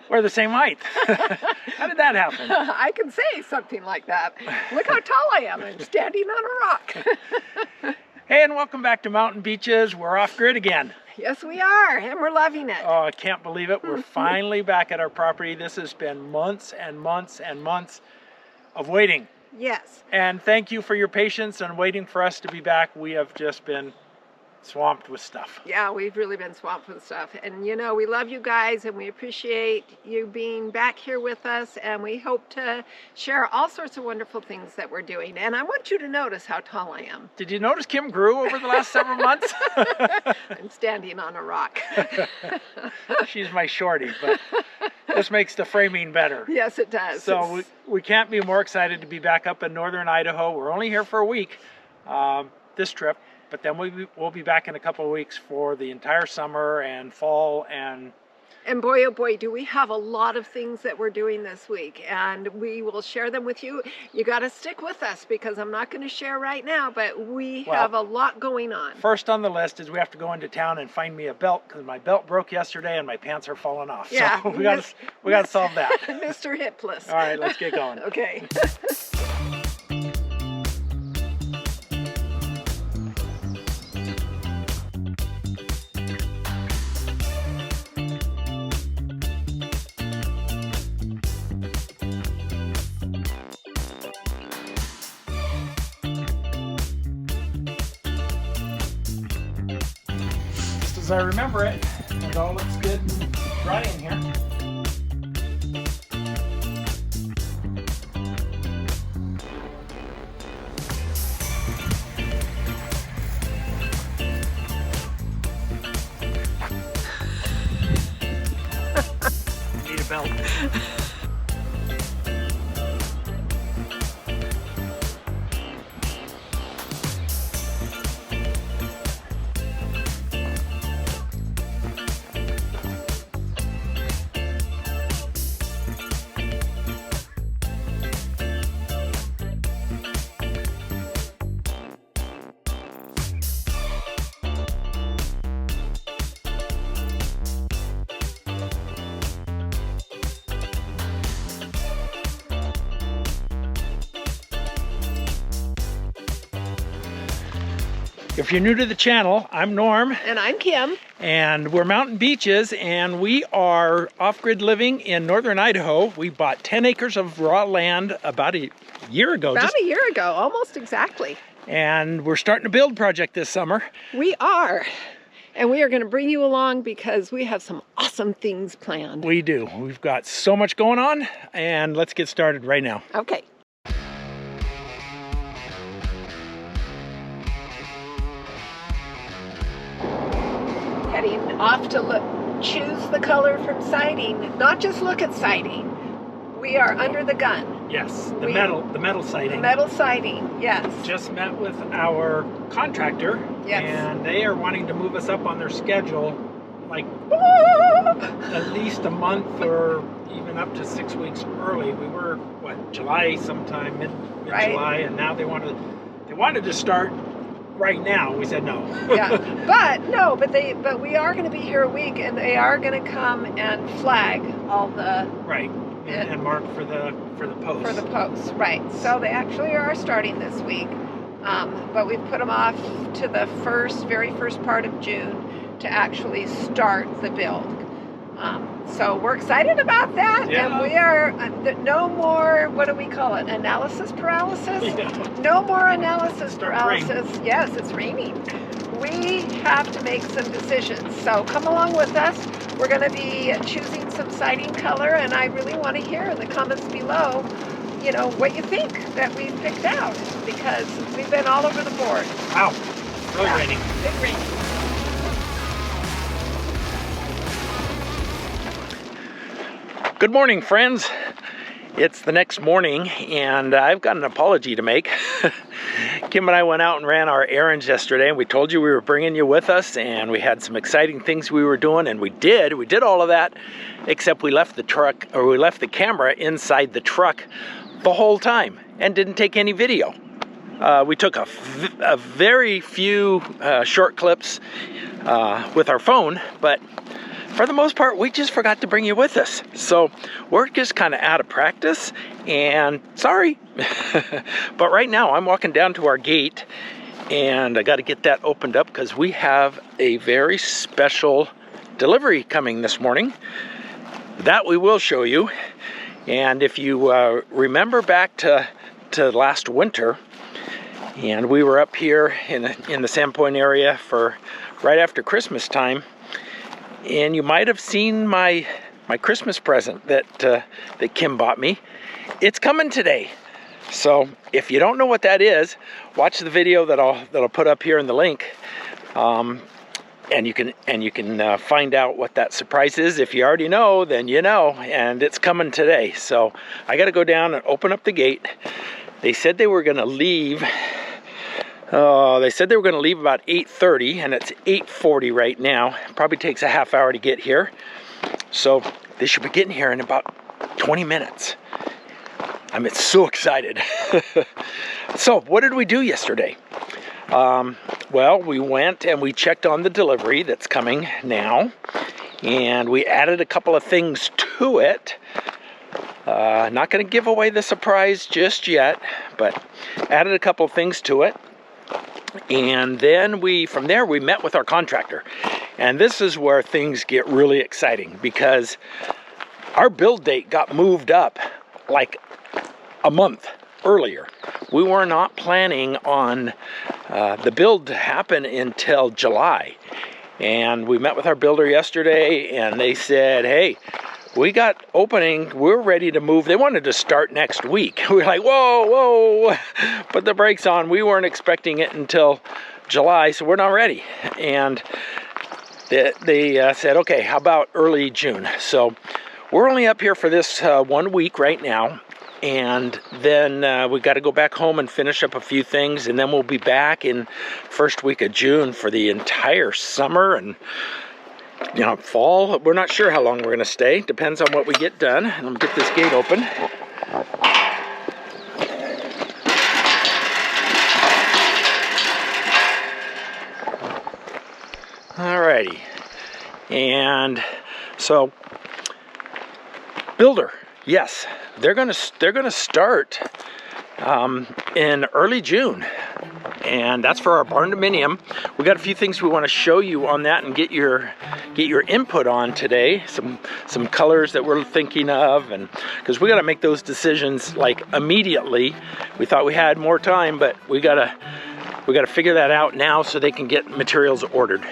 We're the same height. How did that happen? I can say something like that. Look how tall I am. I'm standing on a rock. Hey, and welcome back to Mountain Beaches. We're off grid again. Yes, we are, and we're loving it. Oh, I can't believe it. We're finally back at our property. This has been months and months and months of waiting. Yes. And thank you for your patience and waiting for us to be back. We have just been swamped with stuff. Yeah, we've really been swamped with stuff. And you know, we love you guys and we appreciate you being back here with us, and we hope to share all sorts of wonderful things that we're doing. And I want you to notice how tall I am. Did you notice Kim grew over the last several months? I'm standing on a rock. She's my shorty, but this makes the framing better. Yes, it does. So we can't be more excited to be back up in northern Idaho. We're only here for a week this trip, but then we'll be back in a couple of weeks for the entire summer and fall. And boy, oh boy, do we have a lot of things that we're doing this week, and we will share them with you. You got to stick with us because I'm not going to share right now, but we have a lot going on. First on the list is we have to go into town and find me a belt because my belt broke yesterday and my pants are falling off. Yeah, so we got to solve that. Mr. Hipless. All right, let's get going. Okay. As I remember it, it all looks good and dry in here. Need a belt. If you're new to the channel, I'm Norm. And I'm Kim. And we're Mountain Beaches, and we are off-grid living in northern Idaho. We bought 10 acres of raw land about a year ago. About a year ago, almost exactly. And we're starting a build project this summer. We are. And we are going to bring you along because we have some awesome things planned. We do. We've got so much going on, and let's get started right now. Okay. Heading off to choose the color from siding, not just look at siding. We are under the gun. Yes, the metal siding. The metal siding, yes. Just met with our contractor, yes. And they are wanting to move us up on their schedule, like at least a month or even up to 6 weeks early. We were July sometime, mid-July, right. And now they wanted to start right now. We said no. Yeah, but we are going to be here a week, and they are going to come and flag all the right and mark for the posts. For the posts, right. So they actually are starting this week, but we've put them off to the very first part of June to actually start the build. So we're excited about that, yeah. And we are no more, what do we call it, analysis paralysis? Yeah. No more analysis paralysis. Rain. Yes, it's raining. We have to make some decisions. So come along with us. We're going to be choosing some siding color, and I really want to hear in the comments below, you know, what you think that we've picked out, because we've been all over the board. Wow, really raining. Big rain. Good morning, friends. It's the next morning, and I've got an apology to make. Kim and I went out and ran our errands yesterday, and we told you we were bringing you with us, and we had some exciting things we were doing, and we did all of that, except we left the camera inside the truck the whole time and didn't take any video. We took a very few short clips with our phone, but for the most part, we just forgot to bring you with us. So we're just kind of out of practice, and sorry. But right now I'm walking down to our gate, and I got to get that opened up because we have a very special delivery coming this morning that we will show you. And if you remember back to last winter, and we were up here in the Sandpoint area for right after Christmas time, and you might have seen my Christmas present that Kim bought me. It's coming today. So if you don't know what that is, watch the video that I'll put up here in the link, and you can find out what that surprise is. If you already know, then you know, and it's coming today. So I got to go down and open up the gate. They said they were going to leave. They said they were going to leave about 8:30, and it's 8:40 right now. Probably takes a half hour to get here. So they should be getting here in about 20 minutes. I'm so excited. So what did we do yesterday? Well, we went and we checked on the delivery that's coming now, and we added a couple of things to it. Not going to give away the surprise just yet, but added a couple of things to it. And then from there we met with our contractor, and this is where things get really exciting because our build date got moved up like a month earlier. We were not planning on the build to happen until July, and we met with our builder yesterday, and they said, hey, we got opening, we're ready to move. They wanted to start next week. We were like, whoa, put the brakes on. We weren't expecting it until July, so we're not ready. And they said, okay, how about early June? So we're only up here for this 1 week right now, and then we got to go back home and finish up a few things, and then we'll be back in first week of June for the entire summer and fall. We're not sure how long we're going to stay. Depends on what we get done. Let me get this gate open. Alrighty. And so, builder, yes, they're gonna start in early June. And that's for our barn dominium. We got a few things we want to show you on that and get your input on today. Some colors that we're thinking of, and because we got to make those decisions like immediately. We thought we had more time, but we gotta figure that out now so they can get materials ordered.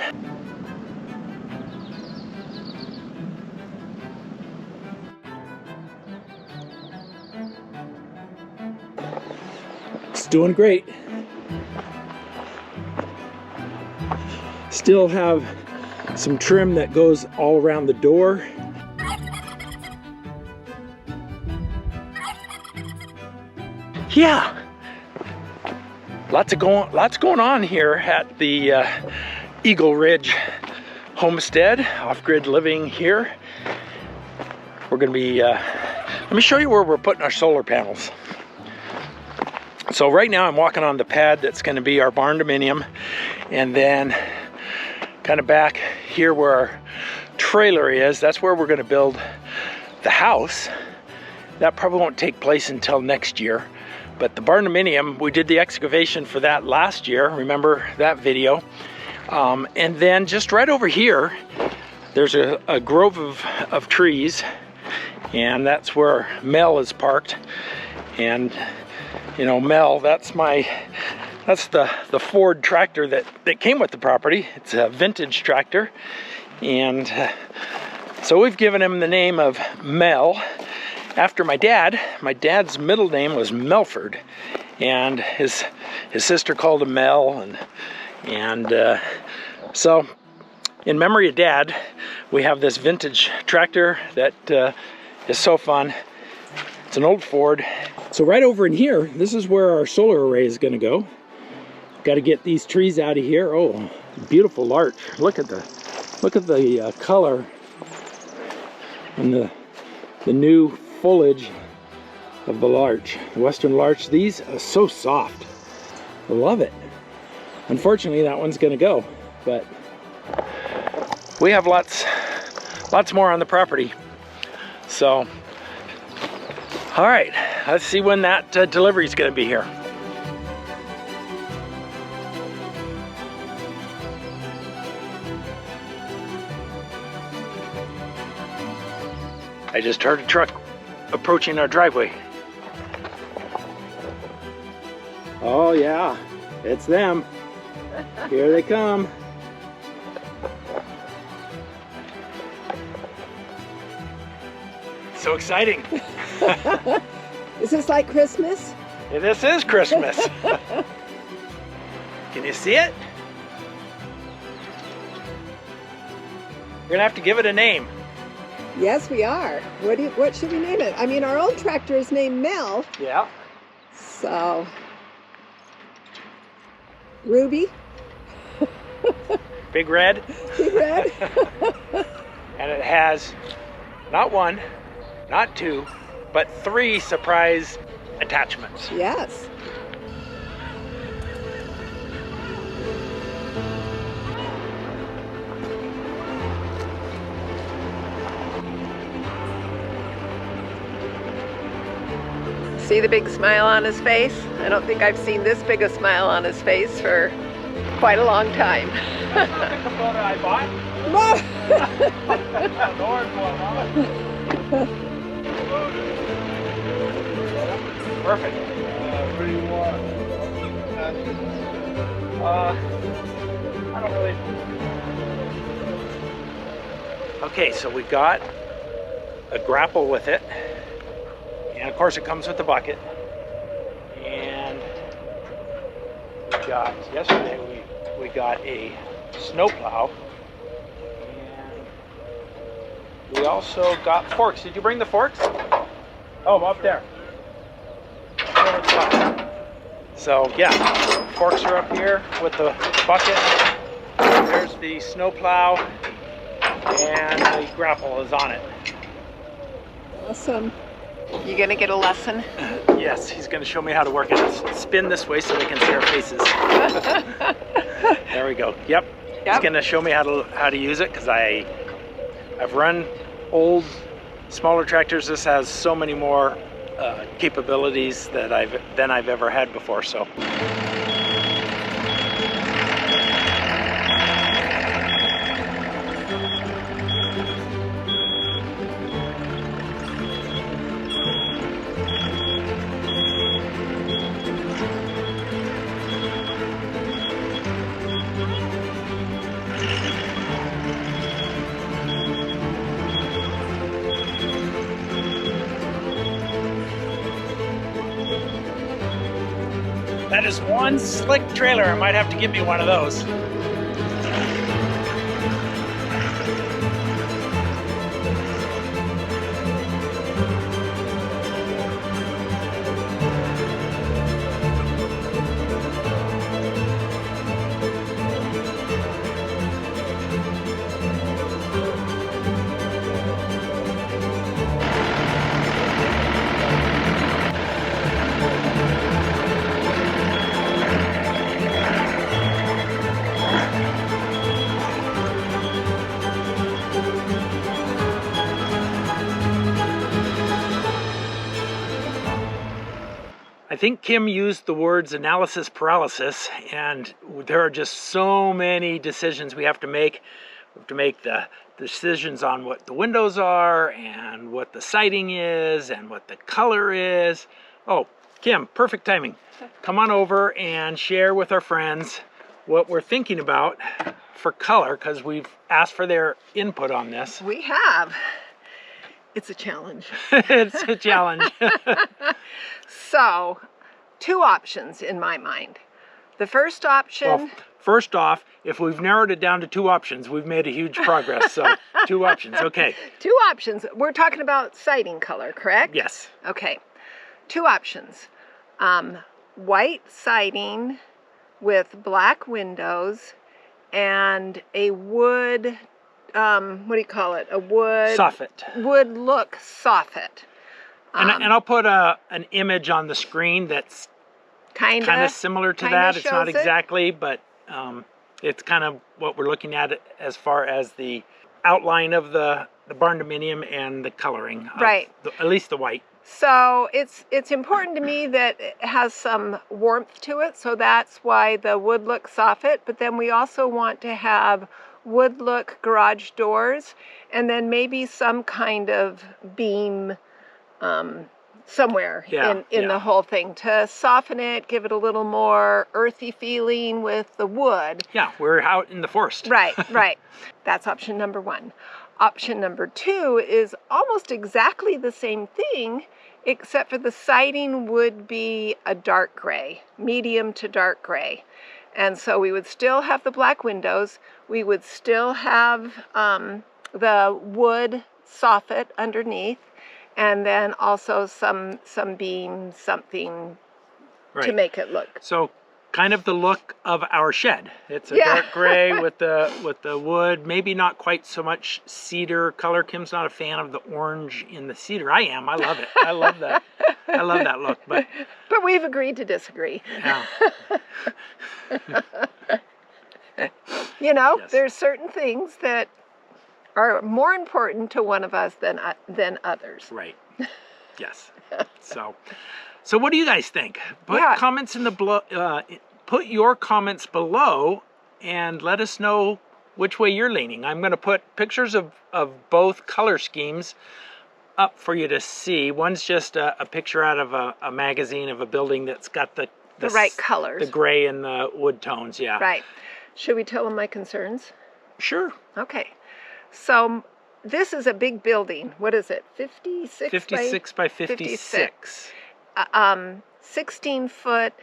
It's doing great. Still have some trim that goes all around the door. Yeah, lots going on here at the Eagle Ridge Homestead, off-grid living here. We're gonna be, let me show you where we're putting our solar panels. So right now I'm walking on the pad that's gonna be our barn dominium, and then kind of back here where our trailer is, that's where we're going to build the house. That probably won't take place until next year, but the barn dominium, we did the excavation for that last year. Remember that video? And then just right over here, there's a grove of trees, and that's where Mel is parked. And Mel, that's the Ford tractor that came with the property. It's a vintage tractor, and so we've given him the name of Mel after my dad. My dad's middle name was Melford, and his sister called him Mel, and so in memory of Dad, we have this vintage tractor that is so fun. It's an old Ford. So right over in here, this is where our solar array is going to go. Got to get these trees out of here. Oh, beautiful larch. Look at the color and the new foliage of the larch, the western larch. These are so soft. I love it. Unfortunately, that one's going to go, but we have lots lots more on the property. So, all right, let's see when that delivery is going to be here. I just heard a truck approaching our driveway. Oh yeah, it's them. Here they come. So exciting. Is this like Christmas? Yeah, this is Christmas. Can you see it? We're gonna have to give it a name. Yes, we are. What should we name it? I mean, our old tractor is named Mel. Yeah. So, Ruby. Big Red. Big Red. And it has not one, not two, but 3 surprise attachments. Yes. See the big smile on his face? I don't think I've seen this big a smile on his face for quite a long time. That's not the Kubota I bought. Perfect. What do you want? I don't really. Okay, so we got a grapple with it. And of course it comes with the bucket. And we got, yesterday we got a snowplow. And we also got forks. Did you bring the forks? Oh, up there. So yeah, forks are up here with the bucket. There's the snowplow and the grapple is on it. Awesome. You gonna get a lesson? Yes, he's going to show me how to work it. Let's spin this way so they can see our faces. There we go. Yep. He's going to show me how to use it because I've run old, smaller tractors. This has so many more capabilities than I've ever had before. So. That is one slick trailer. I might have to give me one of those. I think Kim used the words analysis paralysis, and there are just so many decisions we have to make. We have to make the decisions on what the windows are and what the siding is and what the color is. Oh, Kim, perfect timing. Come on over and share with our friends what we're thinking about for color, because we've asked for their input on this. We have. It's a challenge. It's a challenge. So, 2 options in my mind. The first option... Well, first off, if we've narrowed it down to 2 options, we've made a huge progress. So, 2 options, okay. 2 options. We're talking about siding color, correct? Yes. Okay. 2 options. White siding with black windows and a wood... what do you call it? A wood... Soffit. Wood look soffit. And I'll put an image on the screen that's kind of similar to that. It's not exactly, but it's kind of what we're looking at as far as the outline of the barn dominium and the coloring. Of Right. At least the white. So it's important to me that it has some warmth to it, so that's why the wood look soffit. But then we also want to have wood look garage doors, and then maybe some kind of beam somewhere in the whole thing to soften it, give it a little more earthy feeling with the wood. Yeah, we're out in the forest. Right, right. That's option number 1. Option number 2 is almost exactly the same thing, except for the siding would be a dark gray, medium to dark gray. And so we would still have the black windows. We would still have the wood soffit underneath, and then also some beam, something to make it look. So kind of the look of our shed. It's a dark gray with the wood, maybe not quite so much cedar color. Kim's not a fan of the orange in the cedar. I am. I love it. I love that. I love that look. But we've agreed to disagree. Yeah. You know, Yes. there's certain things that are more important to one of us than others. Right. Yes. So what do you guys think? Put comments in the put your comments below and let us know which way you're leaning. I'm going to put pictures of both color schemes up for you to see. One's just a picture out of a magazine of a building that's got the right colors. The gray and the wood tones, yeah. Right. Should we tell them my concerns? Sure. Okay. So this is a big building. What is it? 56 by 56. 16-foot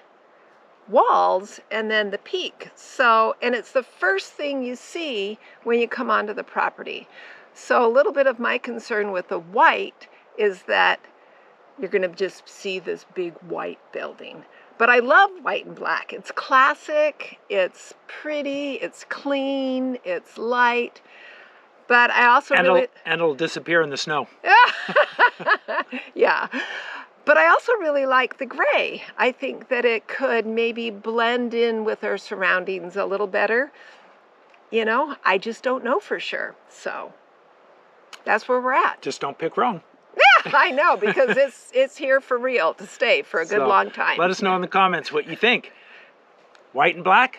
walls and then the peak. So, and it's the first thing you see when you come onto the property. So a little bit of my concern with the white is that you're going to just see this big white building. But I love white and black. It's classic, it's pretty, it's clean, it's light. But I also and it'll disappear in the snow. Yeah. But I also really like the gray. I think that it could maybe blend in with our surroundings a little better. You know, I just don't know for sure. So that's where we're at. Just don't pick wrong. Yeah, I know, because it's here for real to stay for a good long time. Let us know in the comments what you think. White and black,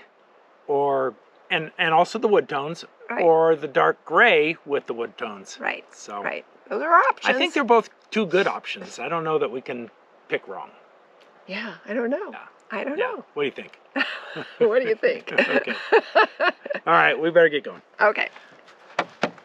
and also the wood tones, or the dark gray with the wood tones. Right. So right. Those are options. I think they're both two good options. I don't know that we can pick wrong. Yeah, I don't know. Yeah. I don't know. What do you think? What do you think? Okay. All right, we better get going. Okay.